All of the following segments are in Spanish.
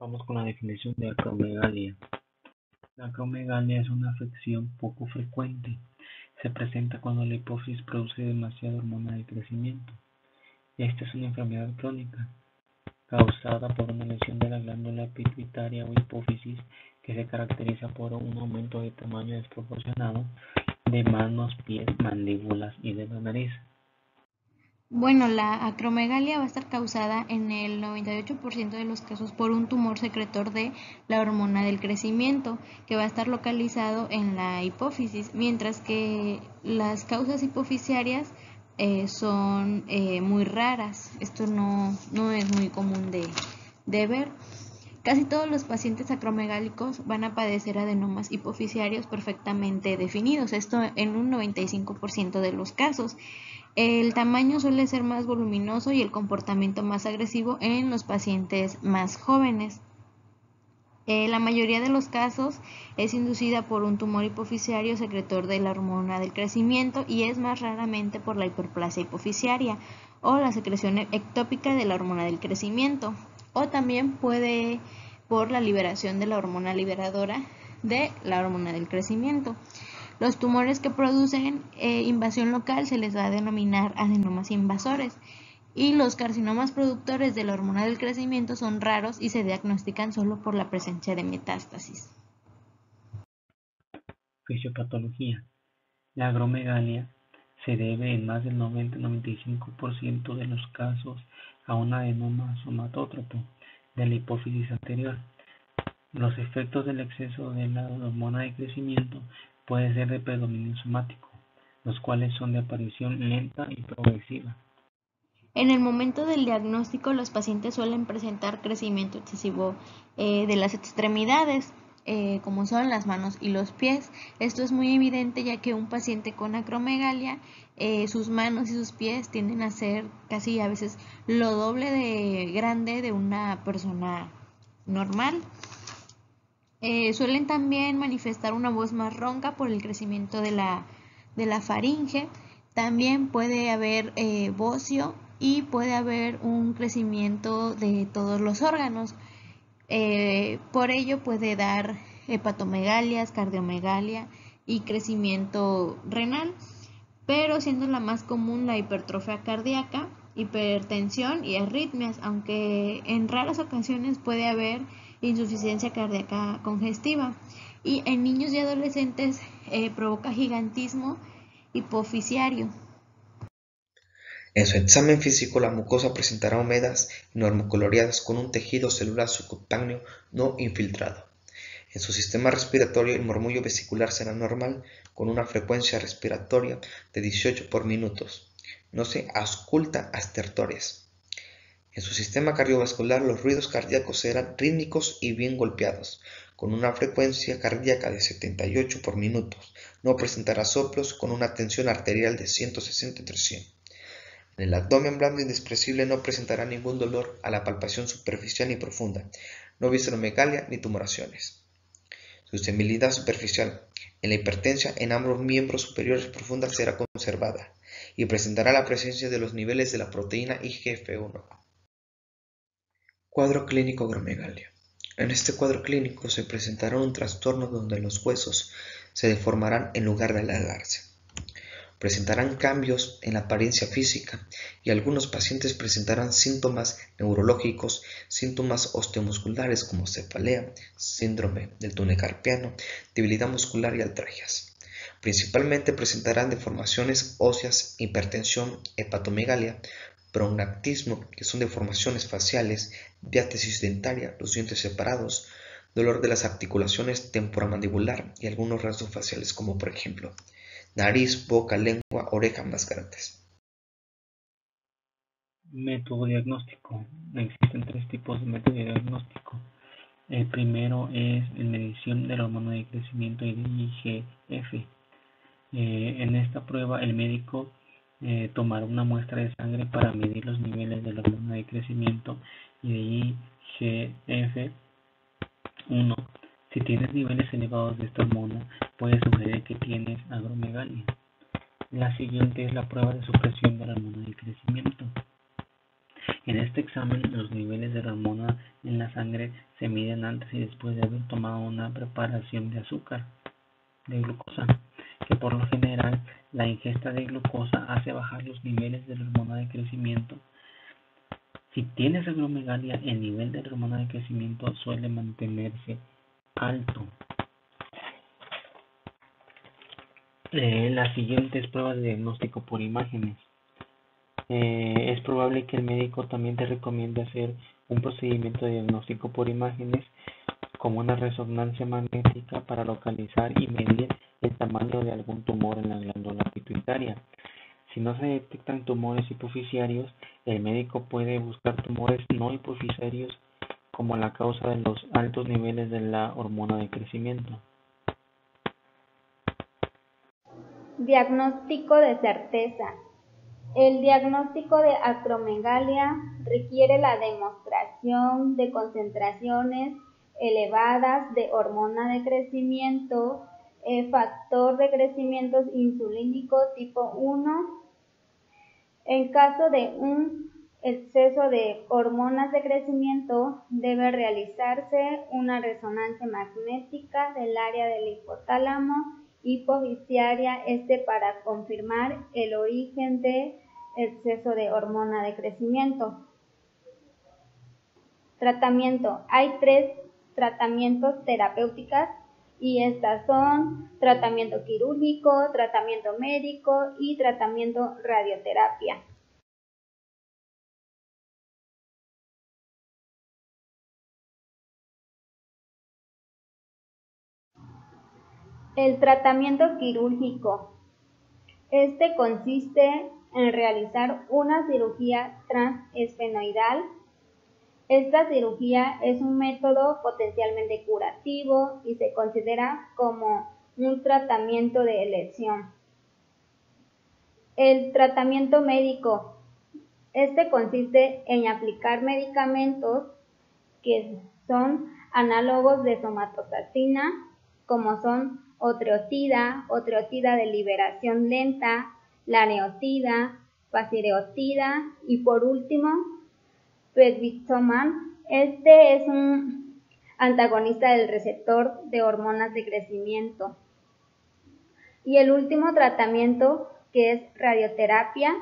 Vamos con la definición de acromegalia. La acromegalia es una afección poco frecuente. Se presenta cuando la hipófisis produce demasiada hormona de crecimiento. Esta es una enfermedad crónica causada por una lesión de la glándula pituitaria o hipófisis que se caracteriza por un aumento de tamaño desproporcionado de manos, pies, mandíbulas y de la nariz. Bueno, la acromegalia va a estar causada en el 98% de los casos por un tumor secretor de la hormona del crecimiento, que va a estar localizado en la hipófisis, mientras que las causas hipofisiarias son muy raras. Esto no es muy común de ver. Casi todos los pacientes acromegálicos van a padecer adenomas hipofisiarios perfectamente definidos, esto en un 95% de los casos. El tamaño suele ser más voluminoso y el comportamiento más agresivo en los pacientes más jóvenes. La mayoría de los casos es inducida por un tumor hipofisiario secretor de la hormona del crecimiento y es más raramente por la hiperplasia hipofisiaria o la secreción ectópica de la hormona del crecimiento, o también puede por la liberación de la hormona liberadora de la hormona del crecimiento. Los tumores que producen invasión local se les va a denominar adenomas invasores, y los carcinomas productores de la hormona del crecimiento son raros y se diagnostican solo por la presencia de metástasis. Fisiopatología. La acromegalia se debe en más del 90-95% de los casos a un adenoma somatótropo de la hipófisis anterior. Los efectos del exceso de la hormona de crecimiento pueden ser de predominio somático, los cuales son de aparición lenta y progresiva. En el momento del diagnóstico, los pacientes suelen presentar crecimiento excesivo de las extremidades, como son las manos y los pies. Esto es muy evidente ya que un paciente con acromegalia, sus manos y sus pies tienden a ser casi a veces lo doble de grande de una persona normal. Suelen también manifestar una voz más ronca por el crecimiento de la faringe. También puede haber bocio y puede haber un crecimiento de todos los órganos. Por ello puede dar hepatomegalias, cardiomegalia y crecimiento renal, pero siendo la más común la hipertrofia cardíaca, hipertensión y arritmias, aunque en raras ocasiones puede haber insuficiencia cardíaca congestiva. Y en niños y adolescentes provoca gigantismo hipofisiario. En su examen físico, la mucosa presentará húmedas y normocoloreadas con un tejido celular subcutáneo no infiltrado. En su sistema respiratorio, el murmullo vesicular será normal, con una frecuencia respiratoria de 18 por minutos. No se ausculta a stertores. En su sistema cardiovascular, los ruidos cardíacos serán rítmicos y bien golpeados, con una frecuencia cardíaca de 78 por minutos. No presentará soplos, con una tensión arterial de 160/100. En el abdomen blando e inexpresible no presentará ningún dolor a la palpación superficial ni profunda, no visceromegalia ni tumoraciones. Su sensibilidad superficial en la hipertensión en ambos miembros superiores profundas será conservada y presentará la presencia de los niveles de la proteína IGF-1. Cuadro clínico acromegalia. En este cuadro clínico se presentará un trastorno donde los huesos se deformarán en lugar de alargarse. Presentarán cambios en la apariencia física y algunos pacientes presentarán síntomas neurológicos, síntomas osteomusculares como cefalea, síndrome del túnel carpiano, debilidad muscular y artralgias. Principalmente presentarán deformaciones óseas, hipertensión, hepatomegalia, prognactismo, que son deformaciones faciales, diátesis dentaria, los dientes separados, dolor de las articulaciones temporomandibular y algunos rasgos faciales como por ejemplo nariz, boca, lengua, oreja más grandes. Método diagnóstico. Existen tres tipos de método de diagnóstico. El primero es la medición de la hormona de crecimiento y de IGF. En esta prueba el médico tomará una muestra de sangre para medir los niveles de la hormona de crecimiento y de IGF-1. Si tienes niveles elevados de esta hormona, puede sugerir que tienes acromegalia. La siguiente es la prueba de supresión de la hormona de crecimiento. En este examen, los niveles de la hormona en la sangre se miden antes y después de haber tomado una preparación de azúcar, de glucosa, que por lo general la ingesta de glucosa hace bajar los niveles de la hormona de crecimiento. Si tienes acromegalia, el nivel de la hormona de crecimiento suele mantenerse alto. Las siguientes pruebas de diagnóstico por imágenes. Es probable que el médico también te recomiende hacer un procedimiento de diagnóstico por imágenes como una resonancia magnética para localizar y medir el tamaño de algún tumor en la glándula pituitaria. Si no se detectan tumores hipofisiarios, el médico puede buscar tumores no hipofisiarios como la causa de los altos niveles de la hormona de crecimiento. Diagnóstico de certeza. El diagnóstico de acromegalia requiere la demostración de concentraciones elevadas de hormona de crecimiento, factor de crecimiento insulínico tipo 1. En caso de un exceso de hormonas de crecimiento, debe realizarse una resonancia magnética del área del hipotálamo hipofisiaria para confirmar el origen de exceso de hormona de crecimiento. Tratamiento. Hay 3 tratamientos terapéuticos y estas son tratamiento quirúrgico, tratamiento médico y tratamiento radioterapia. El tratamiento quirúrgico. Este consiste en realizar una cirugía transesfenoidal. Esta cirugía es un método potencialmente curativo y se considera como un tratamiento de elección. El tratamiento médico. Este consiste en aplicar medicamentos que son análogos de somatostatina, como son otreotida de liberación lenta, laneotida, pasireotida y por último, prednisone. Este es un antagonista del receptor de hormonas de crecimiento. Y el último tratamiento, que es radioterapia,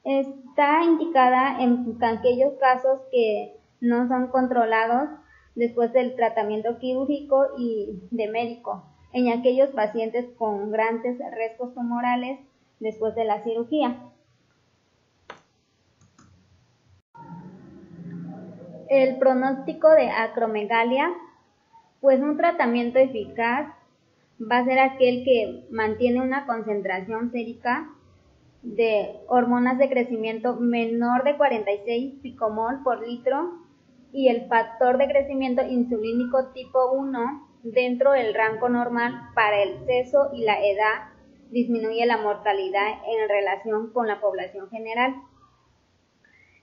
está indicada en aquellos casos que no son controlados después del tratamiento quirúrgico y de médico, en aquellos pacientes con grandes restos tumorales después de la cirugía. El pronóstico de acromegalia, pues un tratamiento eficaz va a ser aquel que mantiene una concentración sérica de hormonas de crecimiento menor de 46 picomol por litro y el factor de crecimiento insulínico tipo 1 dentro del rango normal para el sexo y la edad, disminuye la mortalidad en relación con la población general.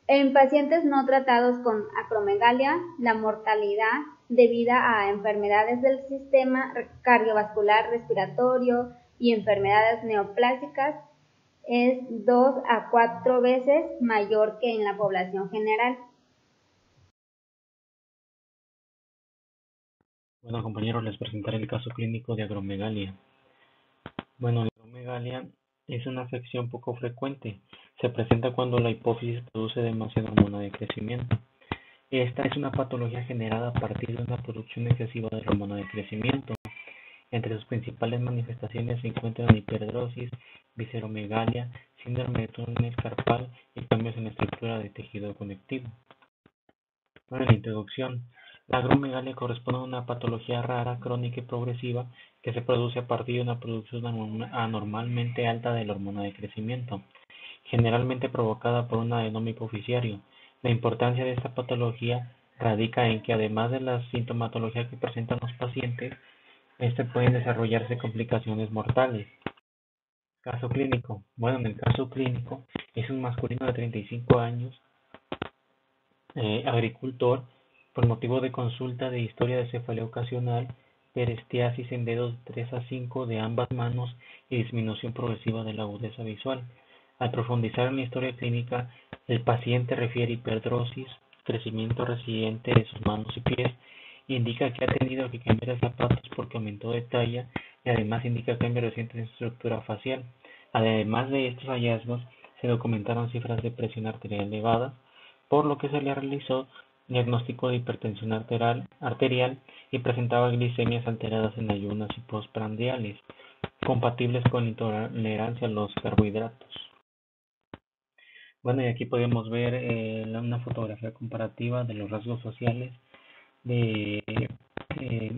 En pacientes no tratados con acromegalia, la mortalidad debida a enfermedades del sistema cardiovascular respiratorio y enfermedades neoplásicas es 2 a 4 veces mayor que en la población general. Bueno, compañeros, les presentaré el caso clínico de acromegalia. Bueno, la acromegalia es una afección poco frecuente. Se presenta cuando la hipófisis produce demasiada hormona de crecimiento. Esta es una patología generada a partir de una producción excesiva de hormona de crecimiento. Entre sus principales manifestaciones se encuentran hiperdrosis, visceromegalia, síndrome de túnel carpal y cambios en la estructura del tejido conectivo. Bueno, en la introducción, la acromegalia corresponde a una patología rara, crónica y progresiva que se produce a partir de una producción anormalmente alta de la hormona de crecimiento, generalmente provocada por un adenoma hipofisiario. La importancia de esta patología radica en que, además de la sintomatología que presentan los pacientes, pueden desarrollarse complicaciones mortales. Caso clínico. Bueno, en el caso clínico es un masculino de 35 años, agricultor, por motivo de consulta de historia de cefalea ocasional, perestiasis en dedos 3 a 5 de ambas manos y disminución progresiva de la agudeza visual. Al profundizar en la historia clínica, el paciente refiere hiperdrosis, crecimiento reciente de sus manos y pies, indica que ha tenido que cambiar de zapatos porque aumentó de talla y además indica cambios recientes en su estructura facial. Además de estos hallazgos, se documentaron cifras de presión arterial elevada, por lo que se le realizó diagnóstico de hipertensión arterial y presentaba glicemias alteradas en ayunas y postprandiales, compatibles con intolerancia a los carbohidratos. Bueno, y aquí podemos ver una fotografía comparativa de los rasgos sociales de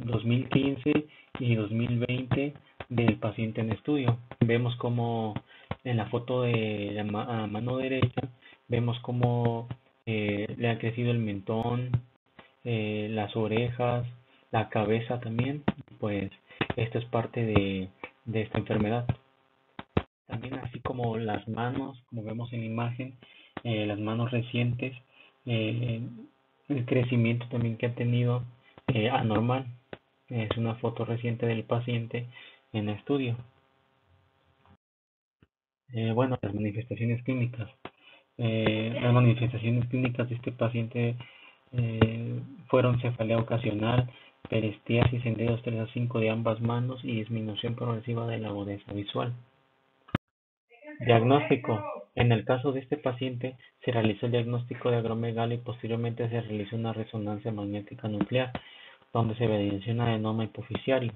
2015 y 2020 del paciente en estudio. Vemos como en la foto de la mano derecha, vemos como le ha crecido el mentón, las orejas, la cabeza también. Pues esto es parte de esta enfermedad. También así como las manos, como vemos en la imagen, las manos recientes, el crecimiento también que ha tenido anormal. Es una foto reciente del paciente en estudio. Bueno, las manifestaciones clínicas. Las manifestaciones clínicas de este paciente fueron cefalea ocasional, perestiasis en dedos 3 a 5 de ambas manos y disminución progresiva de la agudeza visual. Diagnóstico. En el caso de este paciente, se realizó el diagnóstico de acromegalia y posteriormente se realizó una resonancia magnética nuclear, donde se evidenció un adenoma hipoficiario.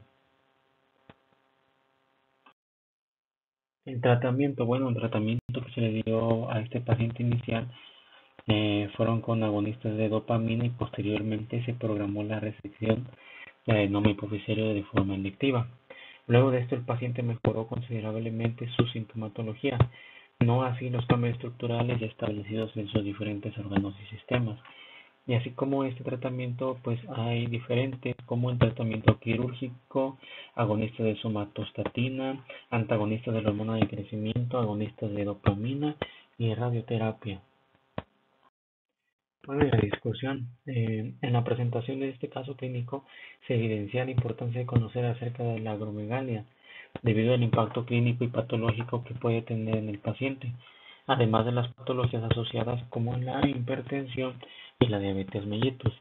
El tratamiento, bueno, el tratamiento que se le dio a este paciente inicial fueron con agonistas de dopamina y posteriormente se programó la resección de adenoma hipoficiario de forma electiva. Luego de esto, el paciente mejoró considerablemente su sintomatología, no así los cambios estructurales ya establecidos en sus diferentes órganos y sistemas. Y así como este tratamiento, pues hay diferentes, como el tratamiento quirúrgico, agonistas de somatostatina, antagonistas de la hormona de crecimiento, agonistas de dopamina y radioterapia. Bueno, y la discusión. En la presentación de este caso clínico se evidencia la importancia de conocer acerca de la acromegalia, debido al impacto clínico y patológico que puede tener en el paciente, además de las patologías asociadas como la hipertensión y la diabetes mellitus.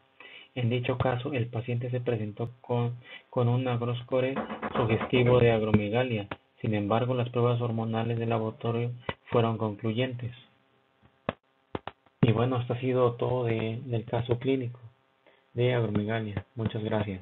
En dicho caso, el paciente se presentó con un agroscore sugestivo de acromegalia. Sin embargo, las pruebas hormonales de laboratorio fueron concluyentes. Y bueno, esto ha sido todo del caso clínico de acromegalia. Muchas gracias.